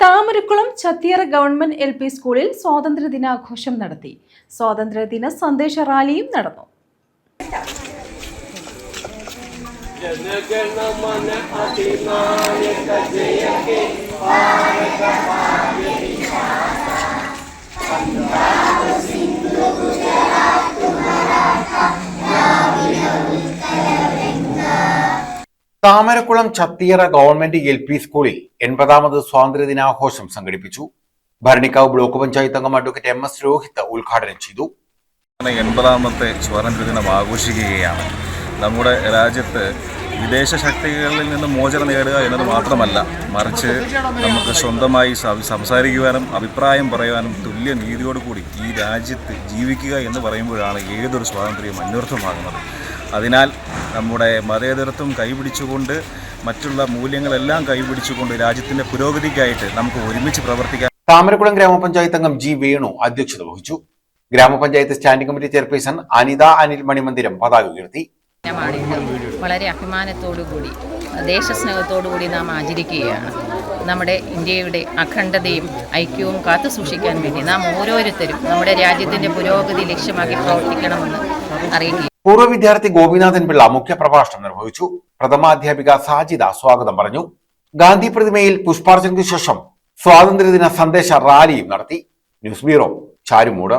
Thamarakulam Chathiyara government LP സ്കൂളിൽ സ്വാതന്ത്ര്യദിനാഘോഷം നടത്തി. സ്വാതന്ത്ര്യദിന സന്ദേശ റാലിയും നടന്നു. താമരക്കുളം ചത്തിയറ ഗവൺമെന്റ് LP സ്കൂളിൽ 80ാമത് സ്വാതന്ത്ര്യദിനാഘോഷം സംഘടിപ്പിച്ചു. ഭരണിക്കാവ് ബ്ലോക്ക് പഞ്ചായത്ത് അംഗം അഡ്വക്കേറ്റ് MS രോഹിത് ഉദ്ഘാടനം ചെയ്തു. 80ാമത്തെ സ്വാതന്ത്ര്യദിനം ആഘോഷിക്കുകയാണ്. നമ്മുടെ രാജ്യത്ത് വിദേശ ശക്തികളിൽ നിന്ന് മോചനം നേടുക എന്നത് മാത്രമല്ല, മറിച്ച് നമുക്ക് സ്വന്തമായി സംസാരിക്കുവാനും അഭിപ്രായം പറയാനും തുല്യ നീതിയോടുകൂടി ഈ രാജ്യത്ത് ജീവിക്കുക എന്ന് പറയുമ്പോഴാണ് ഏതൊരു സ്വാതന്ത്ര്യവും അന്വർത്ഥമാകുന്നത്. അതിനാൽ നമ്മുടെ മതേതരത്വം കൈപിടിച്ചുകൊണ്ട് മറ്റുള്ള മൂല്യങ്ങളെല്ലാം കൈപിടിച്ചുകൊണ്ട് രാജ്യത്തിന്റെ പുരോഗതിക്കായിട്ട് നമുക്ക് ഒരുമിച്ച് പ്രവർത്തിക്കാം. താമരക്കുളം ഗ്രാമപഞ്ചായത്ത് അംഗം G വേണു അധ്യക്ഷത വഹിച്ചു. ഗ്രാമപഞ്ചായത്ത് standing committee chairperson Anitha Anil Manimandiram പതാക ഉയർത്തി. വളരെ അഭിമാനത്തോടുകൂടി ദേശസ്നേഹത്തോടുകൂടി നാം ആചരിക്കുകയാണ്. നമ്മുടെ ഇന്ത്യയുടെ അഖണ്ഡതയും ഐക്യവും കാത്തു സൂക്ഷിക്കാൻ വേണ്ടി നാം ഓരോരുത്തരും നമ്മുടെ രാജ്യത്തിന്റെ പുരോഗതി ലക്ഷ്യമാക്കി പ്രവർത്തിക്കണമെന്ന് അറിയിക്കുക. പൂർവ്വ വിദ്യാർത്ഥി ഗോപിനാഥൻ പിള്ള മുഖ്യപ്രഭാഷണം നിർവഹിച്ചു. പ്രഥമാധ്യാപിക സാജിദ സ്വാഗതം പറഞ്ഞു. ഗാന്ധി പ്രതിമയിൽ പുഷ്പാർച്ചനയ്ക്ക് ശേഷം സ്വാതന്ത്ര്യദിന സന്ദേശ റാലിയും നടത്തി. News bureau, Charummood.